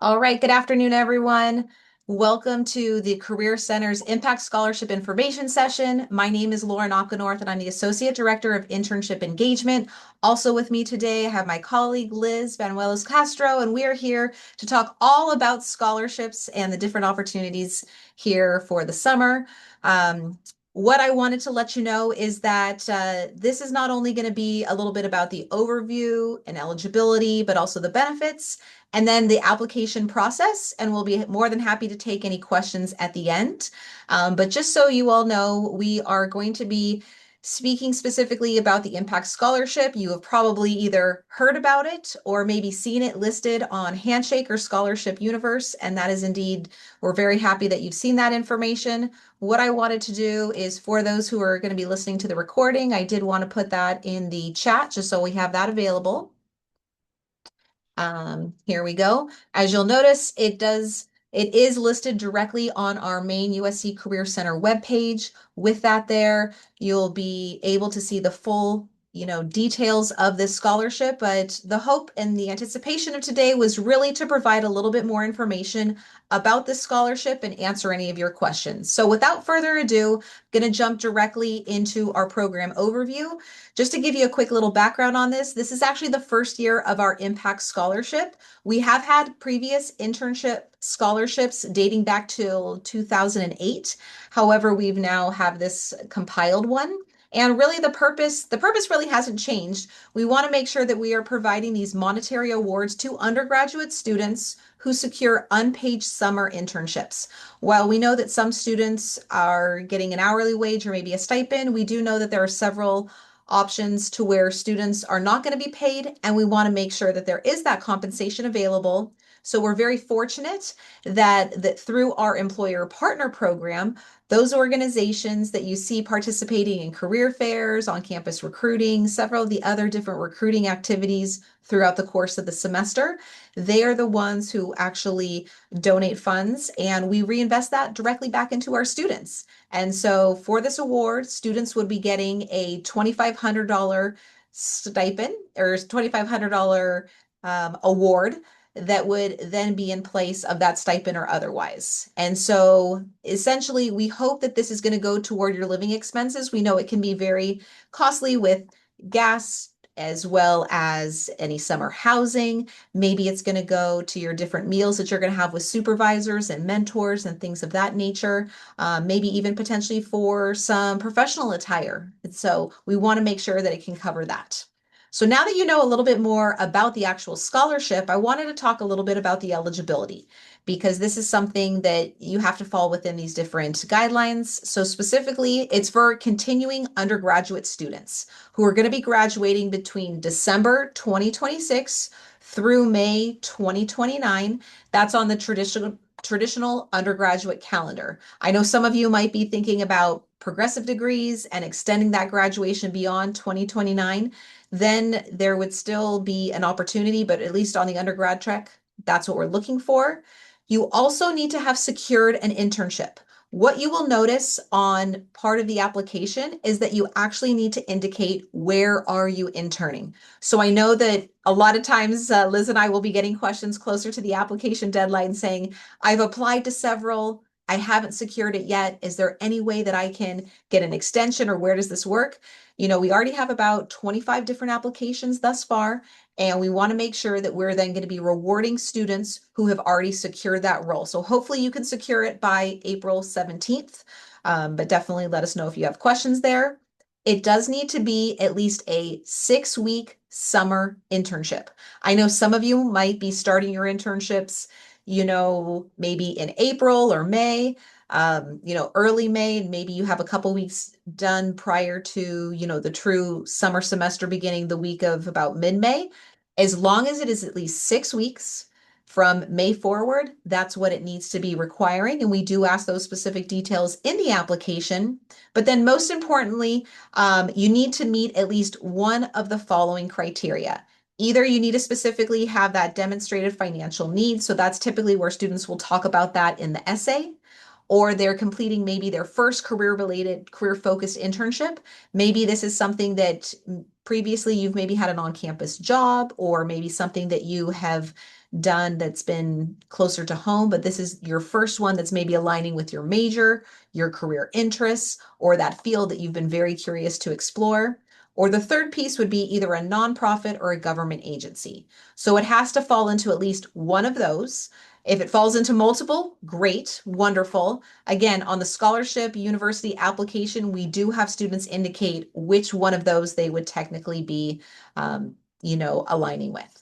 All right, good afternoon, everyone. Welcome to the Career Center's Impact Scholarship Information Session. My name is Lauren Opgenorth, and I'm the Associate Director of Internship Engagement. Also with me today, I have my colleague Liz Banuelos Castro, and we are here to talk all about scholarships and the different opportunities here for the summer. What I wanted to let you know is that this is not only going to be a little bit about the overview and eligibility, but also the benefits and then the application process, and we'll be more than happy to take any questions at the end. But just so you all know, we are going to be speaking specifically about the Impact Scholarship. You have probably either heard about it or maybe seen it listed on Handshake or Scholarship Universe, and that is indeed, we're very happy that you've seen that information. What I wanted to do is for those who are going to be listening to the recording, I did want to put that in the chat just so we have that available. Here we go. As you'll notice, it is listed directly on our main USC Career Center webpage. With that there, you'll be able to see the full, details of this scholarship, but the hope and the anticipation of today was really to provide a little bit more information about this scholarship and answer any of your questions. So without further ado, I'm going to jump directly into our program overview. Just to give you a quick little background on this is actually the first year of our Impact Scholarship. We have had previous internship scholarships dating back to 2008. However, we've now have this compiled one. And really the purpose really hasn't changed. We want to make sure that we are providing these monetary awards to undergraduate students who secure unpaid summer internships. While we know that some students are getting an hourly wage or maybe a stipend, we do know that there are several options to where students are not going to be paid, and we want to make sure that there is that compensation available. So we're very fortunate that through our employer partner program, those organizations that you see participating in career fairs, on-campus recruiting, several of the other different recruiting activities throughout the course of the semester, they are the ones who actually donate funds, and we reinvest that directly back into our students. And so for this award, students would be getting a $2,500 stipend or $2,500 award that would then be in place of that stipend or otherwise. And so essentially, we hope that this is going to go toward your living expenses. We know it can be very costly with gas as well as any summer housing. Maybe it's going to go to your different meals that you're going to have with supervisors and mentors and things of that nature. Maybe even potentially for some professional attire. And so we want to make sure that it can cover that. So now that you know a little bit more about the actual scholarship, I wanted to talk a little bit about the eligibility because this is something that you have to fall within these different guidelines. So specifically, it's for continuing undergraduate students who are going to be graduating between December 2026 through May 2029. That's on the traditional undergraduate calendar. I know some of you might be thinking about progressive degrees and extending that graduation beyond 2029. Then there would still be an opportunity, but at least on the undergrad track, that's what we're looking for. You also need to have secured an internship. What you will notice on part of the application is that you actually need to indicate where are you interning. So I know that a lot of times Liz and I will be getting questions closer to the application deadline saying, I've applied to several, I haven't secured it yet. Is there any way that I can get an extension or where does this work? We already have about 25 different applications thus far, and we want to make sure that we're then going to be rewarding students who have already secured that role. So hopefully you can secure it by April 17th, but definitely let us know if you have questions there. It does need to be at least a 6-week summer internship. I know some of you might be starting your internships, maybe in April or May, early May, and maybe you have a couple weeks done prior to, the true summer semester beginning the week of about mid-May. As long as it is at least 6 weeks from May forward, that's what it needs to be requiring. And we do ask those specific details in the application. But then most importantly, you need to meet at least one of the following criteria. Either you need to specifically have that demonstrated financial need. So that's typically where students will talk about that in the essay, or they're completing maybe their first career-focused internship. Maybe this is something that previously you've maybe had an on-campus job, or maybe something that you have done that's been closer to home, but this is your first one that's maybe aligning with your major, your career interests, or that field that you've been very curious to explore. Or the third piece would be either a nonprofit or a government agency. So it has to fall into at least one of those. If it falls into multiple, great, wonderful. Again, on the scholarship university application, we do have students indicate which one of those they would technically be, aligning with.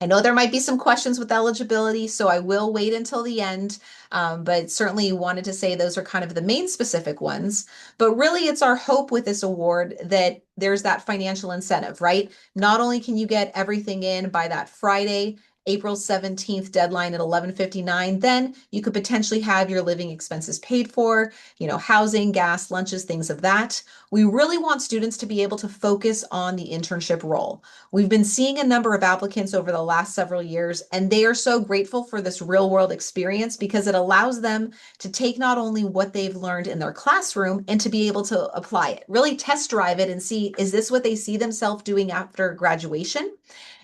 I know there might be some questions with eligibility, so I will wait until the end, but certainly wanted to say those are kind of the main specific ones. But really, it's our hope with this award that there's that financial incentive, right? Not only can you get everything in by that Friday, April 17th deadline at 11:59, then you could potentially have your living expenses paid for, housing, gas, lunches, things of that. We really want students to be able to focus on the internship role. We've been seeing a number of applicants over the last several years, and they are so grateful for this real world experience because it allows them to take not only what they've learned in their classroom and to be able to apply it, really test drive it and see, is this what they see themselves doing after graduation?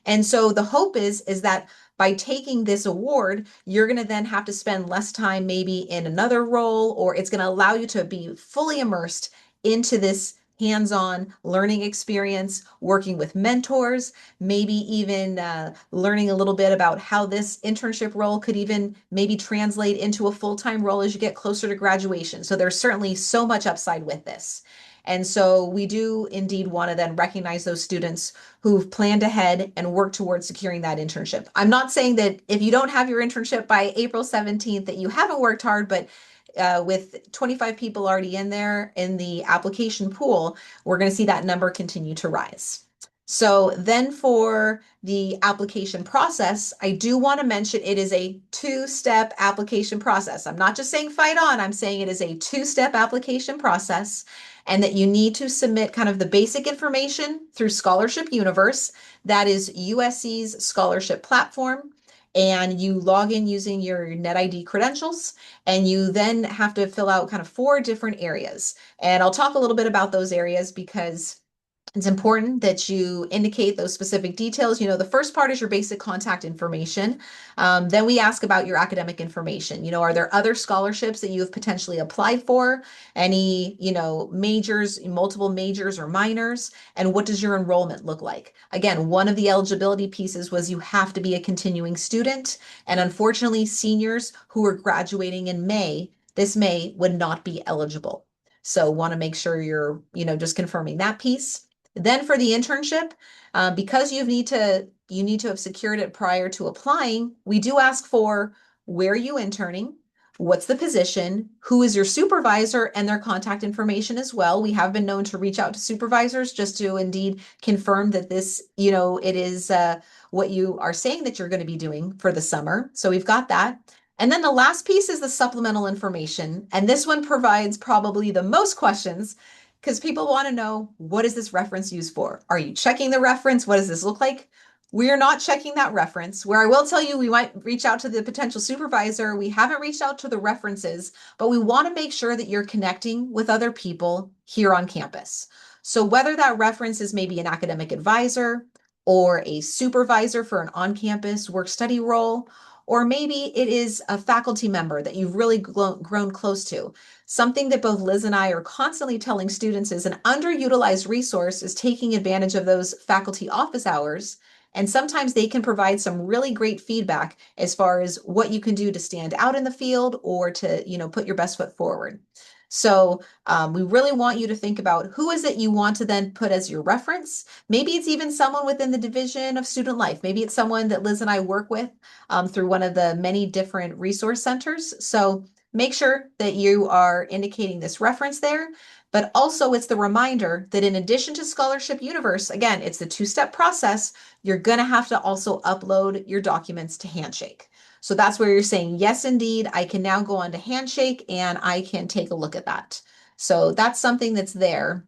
And so the hope is that by taking this award, you're going to then have to spend less time maybe in another role, or it's going to allow you to be fully immersed into this hands-on learning experience, working with mentors, maybe even learning a little bit about how this internship role could even maybe translate into a full-time role as you get closer to graduation. So there's certainly so much upside with this. And so we do indeed want to then recognize those students who've planned ahead and worked towards securing that internship. I'm not saying that if you don't have your internship by April 17th that you haven't worked hard, but with 25 people already in there in the application pool, we're going to see that number continue to rise. So then for the application process, I do want to mention it is a two-step application process. I'm not just saying fight on, I'm saying it is a two-step application process and that you need to submit kind of the basic information through Scholarship Universe. That is USC's scholarship platform. And you log in using your NetID credentials, and you then have to fill out kind of 4 different areas. And I'll talk a little bit about those areas because it's important that you indicate those specific details. The first part is your basic contact information. Then we ask about your academic information. Are there other scholarships that you have potentially applied for? Any, majors, multiple majors or minors? And what does your enrollment look like? Again, one of the eligibility pieces was you have to be a continuing student. And unfortunately, seniors who are graduating in this May, would not be eligible. So want to make sure you're, just confirming that piece. Then for the internship, because you need to have secured it prior to applying, we do ask for where are you interning, what's the position, who is your supervisor, and their contact information as well. We have been known to reach out to supervisors just to indeed confirm that this, it is what you are saying that you're going to be doing for the summer. So we've got that. And then the last piece is the supplemental information. And this one provides probably the most questions because people want to know, what is this reference used for? Are you checking the reference? What does this look like? We are not checking that reference. Where I will tell you, we might reach out to the potential supervisor. We haven't reached out to the references, but we want to make sure that you're connecting with other people here on campus. So whether that reference is maybe an academic advisor or a supervisor for an on-campus work-study role, or maybe it is a faculty member that you've really grown close to. Something that both Liz and I are constantly telling students is an underutilized resource is taking advantage of those faculty office hours. And sometimes they can provide some really great feedback as far as what you can do to stand out in the field or to, put your best foot forward. So we really want you to think about who is it you want to then put as your reference. Maybe it's even someone within the Division of Student Life. Maybe it's someone that Liz and I work with through one of the many different resource centers. So make sure that you are indicating this reference there. But also it's the reminder that in addition to Scholarship Universe, again, it's the two-step process, you're going to have to also upload your documents to Handshake. So that's where you're saying, yes, indeed, I can now go on to Handshake and I can take a look at that. So that's something that's there.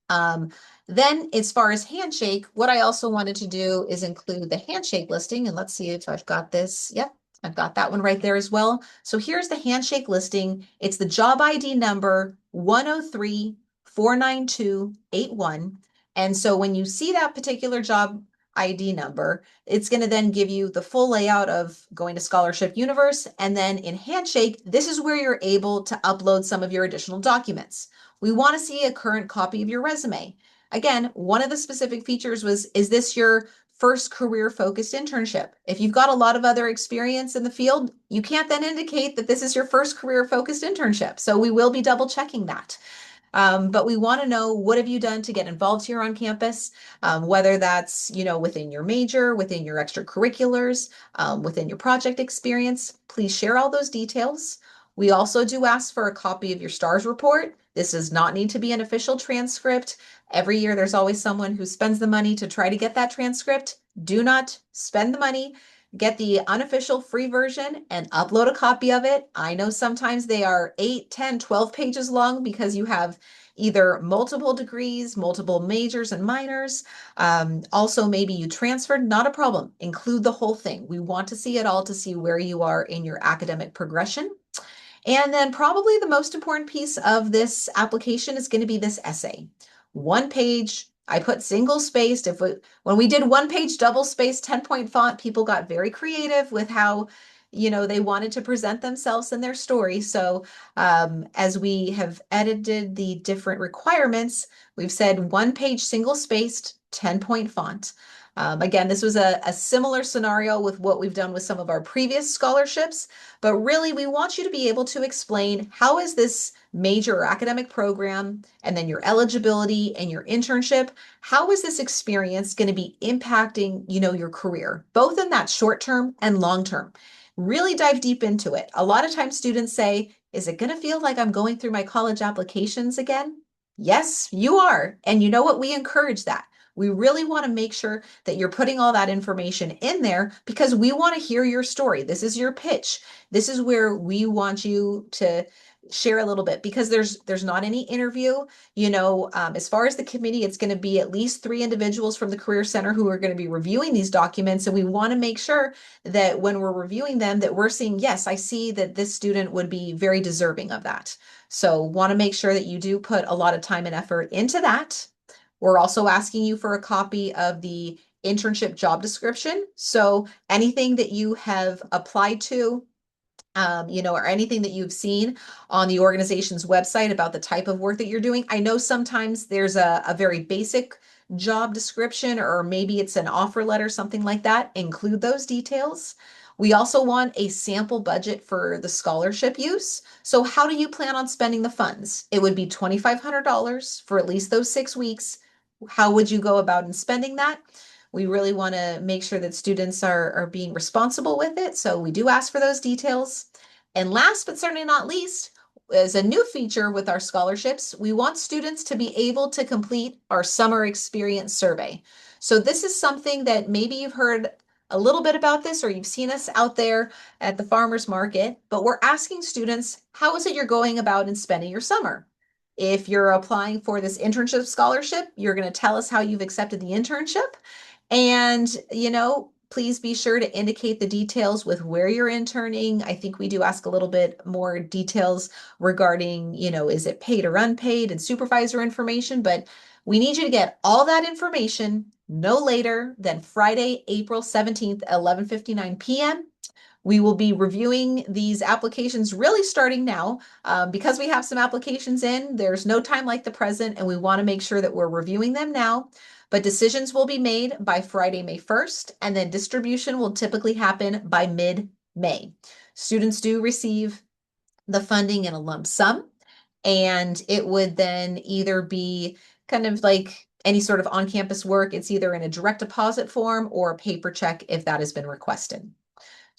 Then as far as Handshake, what I also wanted to do is include the Handshake listing. And let's see if I've got this. Yep, I've got that one right there as well. So here's the Handshake listing. It's the job ID number 103-49281. And so when you see that particular job ID number. It's going to then give you the full layout of going to Scholarship Universe. And then in Handshake, this is where you're able to upload some of your additional documents. We want to see a current copy of your resume. Again, one of the specific features was, is this your first career focused internship? If you've got a lot of other experience in the field, you can't then indicate that this is your first career focused internship. So we will be double checking that. But we want to know, what have you done to get involved here on campus? Whether that's, within your major, within your extracurriculars, within your project experience, please share all those details. We also do ask for a copy of your STARS report. This does not need to be an official transcript. Every year, there's always someone who spends the money to try to get that transcript. Do not spend the money. Get the unofficial free version and upload a copy of it. I know sometimes they are 8, 10, 12 pages long because you have either multiple degrees, multiple majors and minors. Also, maybe you transferred, not a problem. Include the whole thing. We want to see it all to see where you are in your academic progression. And then probably the most important piece of this application is going to be this essay. One page, I put single spaced. When we did one page double spaced 10-point font, people got very creative with how, they wanted to present themselves and their story. So as we have edited the different requirements, we've said one page single spaced 10-point font. Again, this was a similar scenario with what we've done with some of our previous scholarships, but really we want you to be able to explain, how is this major or academic program, and then your eligibility and your internship, how is this experience going to be impacting, your career, both in that short term and long term? Really dive deep into it. A lot of times students say, is it going to feel like I'm going through my college applications again? Yes, you are. And you know what? We encourage that. We really want to make sure that you're putting all that information in there because we want to hear your story. This is your pitch. This is where we want you to share a little bit, because there's not any interview. As far as the committee, it's going to be at least 3 individuals from the Career Center who are going to be reviewing these documents. And we want to make sure that when we're reviewing them, that we're seeing, yes, I see that this student would be very deserving of that. So want to make sure that you do put a lot of time and effort into that. We're also asking you for a copy of the internship job description. So anything that you have applied to, or anything that you've seen on the organization's website about the type of work that you're doing. I know sometimes there's a very basic job description, or maybe it's an offer letter, something like that. Include those details. We also want a sample budget for the scholarship use. So how do you plan on spending the funds? It would be $2,500 for at least those 6 weeks. How would you go about in spending that? We really want to make sure that students are being responsible with it. So we do ask for those details. And last but certainly not least, as a new feature with our scholarships, we want students to be able to complete our summer experience survey. So this is something that maybe you've heard a little bit about this, or you've seen us out there at the farmers market, but we're asking students, how is it you're going about and spending your summer? If you're applying for this internship scholarship, you're going to tell us how you've accepted the internship. And, please be sure to indicate the details with where you're interning. I think we do ask a little bit more details regarding, is it paid or unpaid, and supervisor information, but we need you to get all that information no later than Friday, April 17th, 11:59 p.m. We will be reviewing these applications really starting now. Because we have some applications in, there's no time like the present, and we want to make sure that we're reviewing them now. But decisions will be made by Friday, May 1st, and then distribution will typically happen by mid-May. Students do receive the funding in a lump sum, and it would then either be kind of like any sort of on-campus work. It's either in a direct deposit form or a paper check if that has been requested.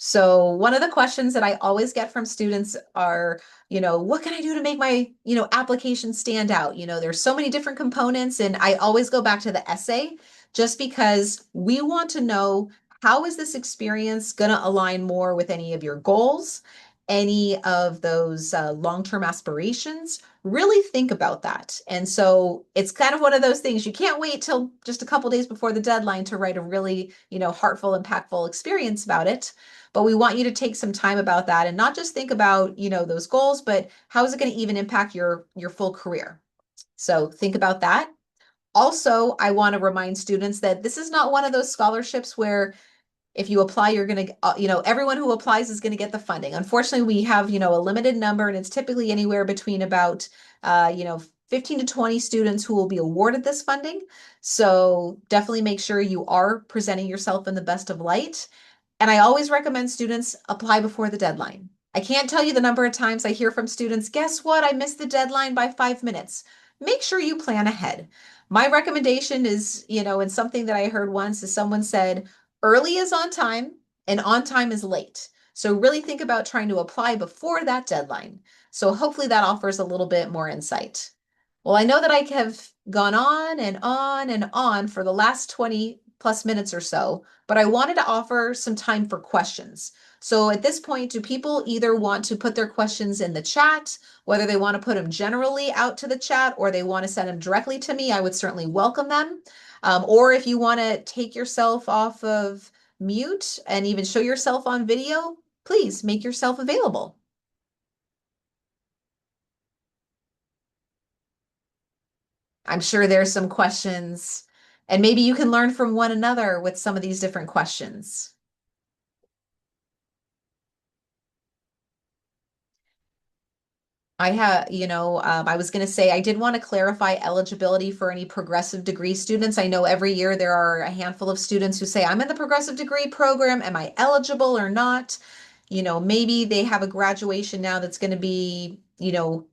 So one of the questions that I always get from students are, what can I do to make my, application stand out? There's so many different components, and I always go back to the essay just because we want to know, how is this experience going to align more with any of your goals, any of those long-term aspirations? Really think about that. And so it's kind of one of those things, you can't wait till just a couple days before the deadline to write a really, heartful, impactful experience about it. But we want you to take some time about that and not just think about, those goals, but how is it going to even impact your full career? So think about that. Also, I want to remind students that this is not one of those scholarships where if you apply, you're going to, everyone who applies is going to get the funding. Unfortunately, we have, a limited number, and it's typically anywhere between about, 15 to 20 students who will be awarded this funding. So definitely make sure you are presenting yourself in the best of light. And I always recommend students apply before the deadline. I can't tell you the number of times I hear from students, guess what? I missed the deadline by 5 minutes. Make sure you plan ahead. My recommendation is, and something that I heard once is someone said, early is on time is late. So really think about trying to apply before that deadline. So hopefully that offers a little bit more insight. Well, I know that I have gone on and on and on for the last 20 plus minutes or so, but I wanted to offer some time for questions. So at this point, do people either want to put their questions in the chat, whether they want to put them generally out to the chat or they want to send them directly to me? I would certainly welcome them. Or if you want to take yourself off of mute and even show yourself on video, please make yourself available. I'm sure there's some questions, and maybe you can learn from one another with some of these different questions. I was going to say, I did want to clarify eligibility for any progressive degree students. I know every year there are a handful of students who say, I'm in the progressive degree program. Am I eligible or not? Maybe they have a graduation now that's going to be,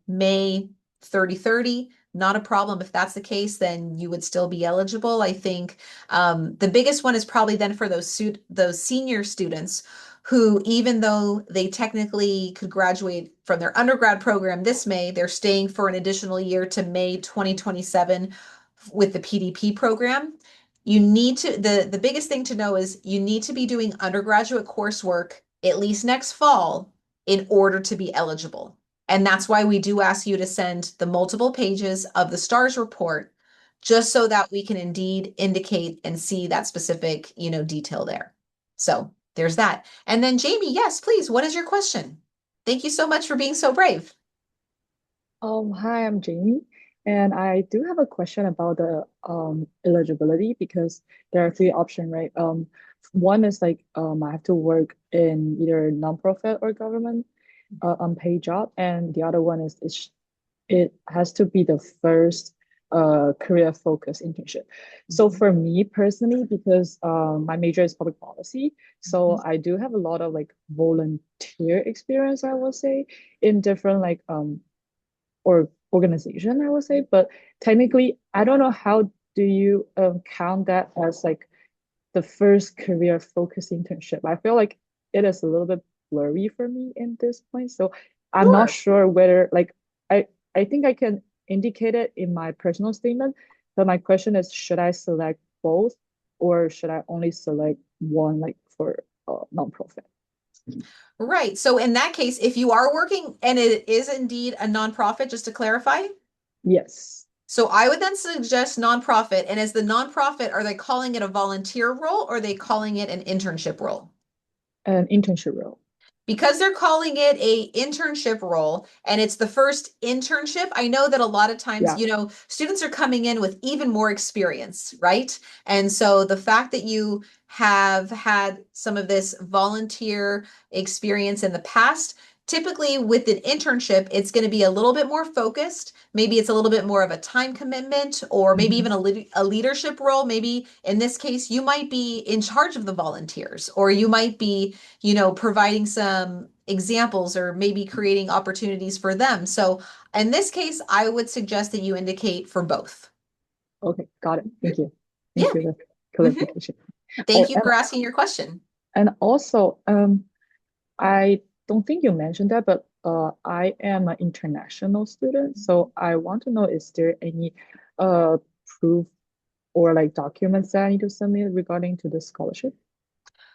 May 30/30. Not a problem. If that's the case, then you would still be eligible. I think the biggest one is probably then for those senior students who, even though they technically could graduate from their undergrad program this May, they're staying for an additional year to May 2027 with the PDP program. The biggest thing to know is you need to be doing undergraduate coursework at least next fall in order to be eligible. And that's why we do ask you to send the multiple pages of the STARS report, just so that we can indeed indicate and see that specific, detail there. So there's that. And then Jamie, yes, please, what is your question? Thank you so much for being so brave. Hi, I'm Jamie, and I do have a question about the eligibility because there are three options, right? One is like I have to work in either nonprofit or government unpaid job, and the other one is it has to be the first career focused internship. So for me personally, because my major is public policy, so I do have a lot of like volunteer experience, I will say, in different like or organization, I would say. But technically, I don't know how do you count that as like the first career focused internship. I feel like it is a little bit blurry for me in this point. So I'm not Sure. sure whether like I think I can indicate it in my personal statement, but my question is, should I select both or should I only select one like for nonprofit? Right. So in that case, if you are working and it is indeed a nonprofit, just to clarify, Yes, so I would then suggest nonprofit. And as the nonprofit, are they calling it a volunteer role or are they calling it an internship role? an internship role. Because they're calling it a internship role and it's the first internship, I know that a lot of times, Yeah. students are coming in with even more experience, right? And so the fact that you have had some of this volunteer experience in the past, typically with an internship, it's going to be a little bit more focused. Maybe it's a little bit more of a time commitment, or maybe Mhm. even a leadership role. Maybe in this case, you might be in charge of the volunteers, or you might be providing some examples or maybe creating opportunities for them. So in this case, I would suggest that you indicate for both. Okay, got it. Thank you. Thank Yeah. you for the Mhm. clarification. Thank Oh, you for asking your question. and also, I don't think you mentioned that, but I am an international student, so I want to know, is there any proof or like documents that I need to submit regarding to the scholarship?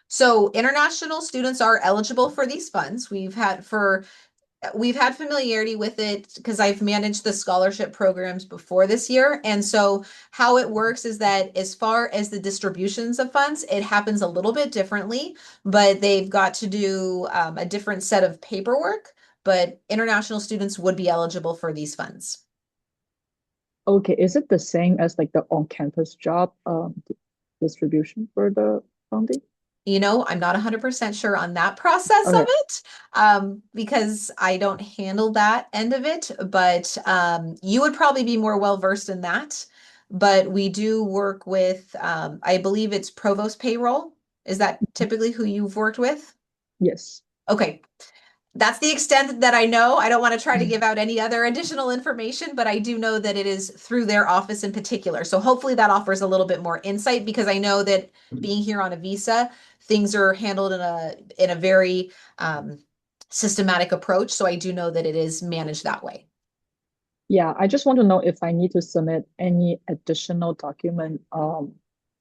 So international students are eligible for these funds. We've had familiarity with it because I've managed the scholarship programs before this year. And so how it works is that as far as the distributions of funds, it happens a little bit differently, but they've got to do a different set of paperwork. But international students would be eligible for these funds. Okay, is it the same as like the on-campus job distribution for the funding? I'm not 100% sure on that process of Okay, it, because I don't handle that end of it, but you would probably be more well versed in that. But we do work with, I believe it's Provost Payroll. Is that typically who you've worked with? yes. Okay, that's the extent that I know. I don't want to try to give out any other additional information, but I do know that it is through their office in particular. So hopefully that offers a little bit more insight because I know that being here on a visa, things are handled in a very systematic approach. So I do know that it is managed that way. Yeah, I just want to know if I need to submit any additional document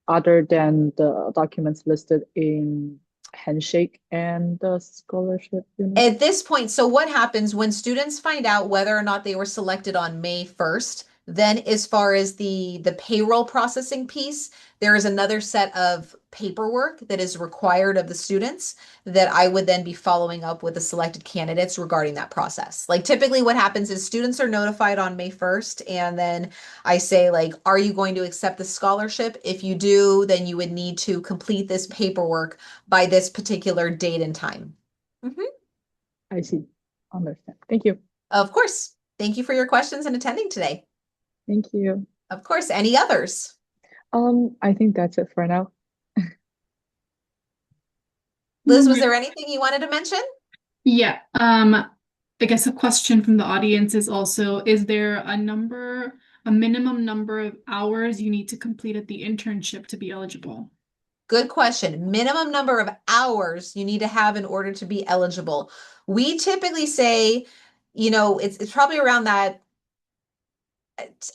other than the documents listed in Handshake and the scholarship, you know? At this point, so what happens when students find out whether or not they were selected on May 1st? Then as far as the payroll processing piece, there is another set of paperwork that is required of the students that I would then be following up with the selected candidates regarding that process. Like typically what happens is students are notified on May 1st and then I say like, are you going to accept the scholarship? If you do, then you would need to complete this paperwork by this particular date and time. Mhm. I see. Understand. Thank you. Of course. Thank you for your questions and attending today. Thank you. Of course. Any others? I think that's it for now. Liz, was there anything you wanted to mention? Yeah. I guess a question from the audience is also, is there a minimum number of hours you need to complete at the internship to be eligible? Good question. Minimum number of hours you need to have in order to be eligible. We typically say, it's probably around that. It's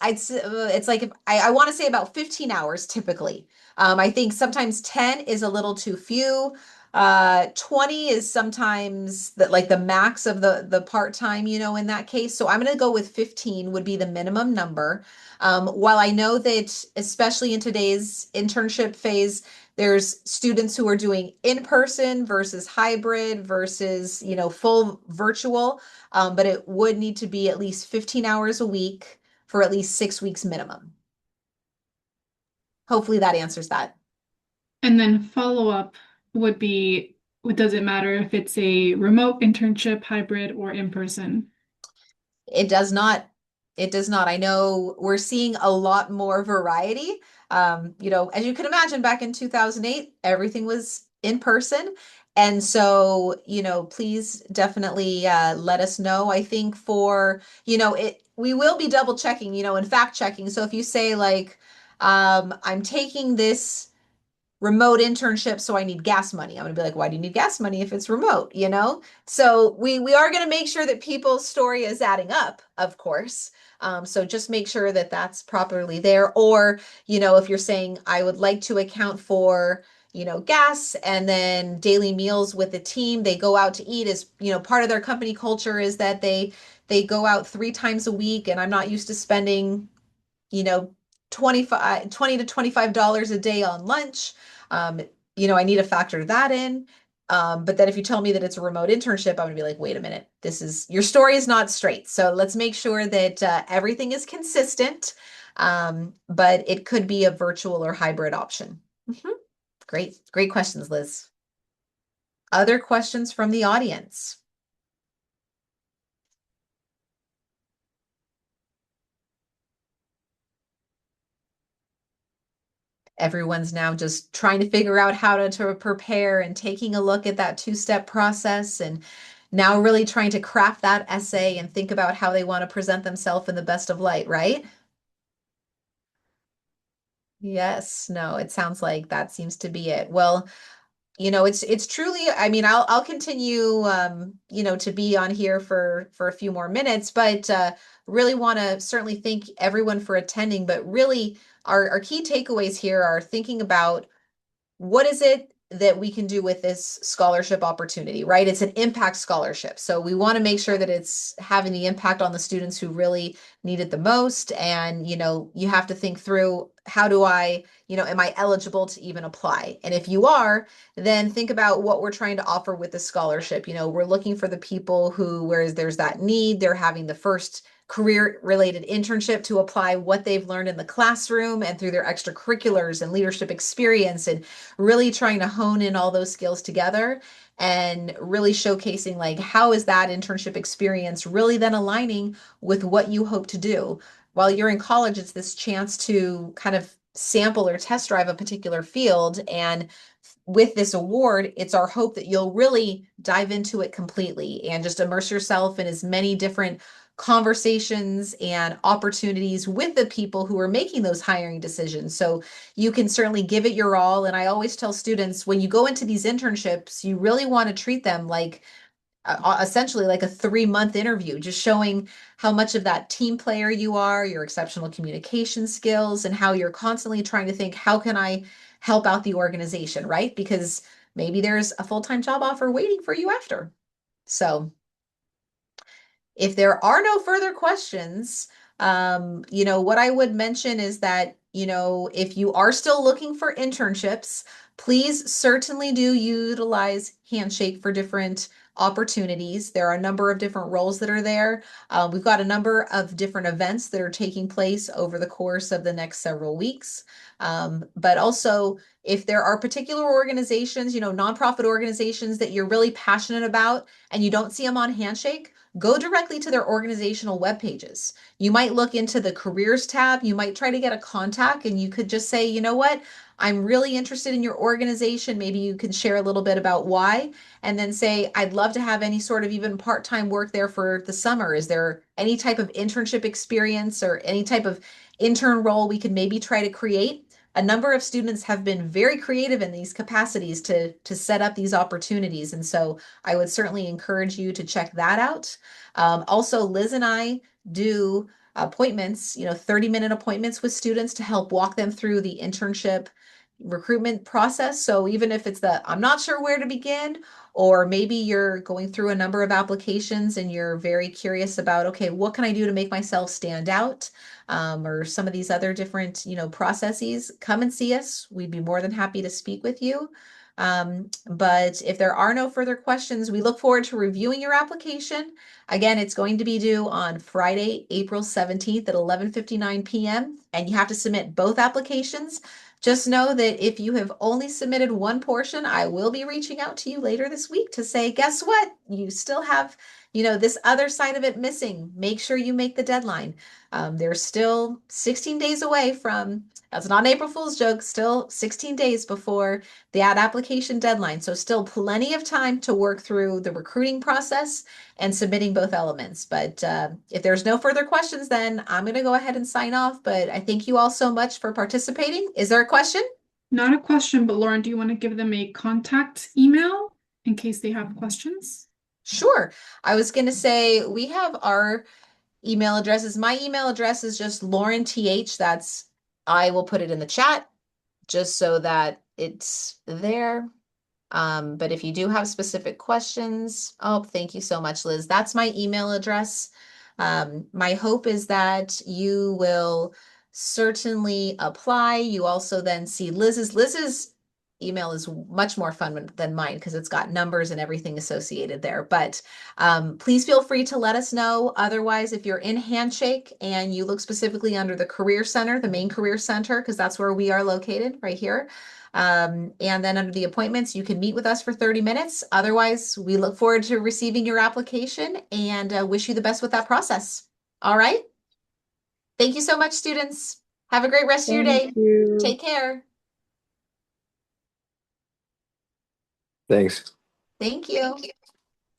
like if I want to say about 15 hours typically. I think sometimes 10 is a little too few. 20 is sometimes the max of the part-time, in that case. So I'm going to go with 15 would be the minimum number. While I know that especially in today's internship phase, there's students who are doing in-person versus hybrid versus, full virtual. But it would need to be at least 15 hours a week for at least 6 weeks minimum. Hopefully that answers that. And then follow up would be, does it matter if it's a remote internship, hybrid, or in person? It does not. It does not. I know we're seeing a lot more variety. As you can imagine, back in 2008, everything was in person. And so, please definitely let us know. I think we will be double checking, and fact checking. So if you say like, I'm taking this remote internship, so I need gas money. I'm gonna be like, why do you need gas money if it's remote, So we are gonna make sure that people's story is adding up, of course. So just make sure that that's properly there. Or, if you're saying I would like to account for, gas and then daily meals with the team, they go out to eat as, part of their company culture is that they go out 3 times a week and I'm not used to spending you know, 20 to $25 a day on lunch. Um, I need to factor that in. But then if you tell me that it's a remote internship, I'm gonna be like, wait a minute, your story is not straight. So let's make sure that everything is consistent. But it could be a virtual or hybrid option. Mhm. Great questions, Liz. Other questions from the audience? Everyone's now just trying to figure out how to prepare and taking a look at that two-step process and now really trying to craft that essay and think about how they want to present themselves in the best of light, right? Yes, no, it sounds like that seems to be it. Well, it's truly, I mean, I'll continue to be on here for a few more minutes, but really want to certainly thank everyone for attending, but really our key takeaways here are thinking about what is it that we can do with this scholarship opportunity, right? It's an impact scholarship. So we want to make sure that it's having the impact on the students who really need it the most. And, you have to think through how do I, am I eligible to even apply? And if you are, then think about what we're trying to offer with the scholarship. We're looking for the people who, whereas there's that need, they're having the first career-related internship to apply what they've learned in the classroom and through their extracurriculars and leadership experience, and really trying to hone in all those skills together and really showcasing like how is that internship experience really then aligning with what you hope to do. While you're in college, it's this chance to kind of sample or test drive a particular field. And with this award, it's our hope that you'll really dive into it completely and just immerse yourself in as many different conversations and opportunities with the people who are making those hiring decisions. So you can certainly give it your all. And I always tell students when you go into these internships, you really want to treat them like essentially like a 3-month interview, just showing how much of that team player you are, your exceptional communication skills, and how you're constantly trying to think, how can I help out the organization, right? Because maybe there's a full-time job offer waiting for you after. So if there are no further questions, what I would mention is that, if you are still looking for internships, please certainly do utilize Handshake for different opportunities. There are a number of different roles that are there. We've got a number of different events that are taking place over the course of the next several weeks. But also, if there are particular organizations, nonprofit organizations that you're really passionate about and you don't see them on Handshake, go directly to their organizational web pages. You might look into the careers tab. You might try to get a contact and you could just say, you know what? I'm really interested in your organization. Maybe you can share a little bit about why, and then say, I'd love to have any sort of even part-time work there for the summer. Is there any type of internship experience or any type of intern role we could maybe try to create? A number of students have been very creative in these capacities to set up these opportunities. And so I would certainly encourage you to check that out. Also, Liz and I do appointments, 30-minute appointments with students to help walk them through the internship recruitment process. So even if it's I'm not sure where to begin, or maybe you're going through a number of applications and you're very curious about, okay, what can I do to make myself stand out? Or some of these other different, processes, come and see us. We'd be more than happy to speak with you. But if there are no further questions, we look forward to reviewing your application. Again, it's going to be due on Friday, April 17th at 11:59 p.m. And you have to submit both applications. Just know that if you have only submitted one portion, I will be reaching out to you later this week to say, guess what? You still have, this other side of it missing. Make sure you make the deadline. There's still 16 days away from, that's not an April Fool's joke, still 16 days before the ad application deadline. So still plenty of time to work through the recruiting process and submitting both elements. But if there's no further questions, then I'm going to go ahead and sign off. But I thank you all so much for participating. Is there a question? Not a question, but Lauren, do you want to give them a contact email in case they have questions? Sure. I was going to say we have our email addresses. My email address is just Lauren TH. I will put it in the chat just so that it's there. But if you do have specific questions, thank you so much, Liz. That's my email address. My hope is that you will certainly apply. You also then see Liz's email is much more fun than mine because it's got numbers and everything associated there. But please feel free to let us know. Otherwise, if you're in Handshake and you look specifically under the Career Center, the main Career Center, because that's where we are located right here. And then under the appointments, you can meet with us for 30 minutes. Otherwise, we look forward to receiving your application and wish you the best with that process. All right. Thank you so much, students. Have a great rest of your day. Thank you. Take care. Thanks. Thank you.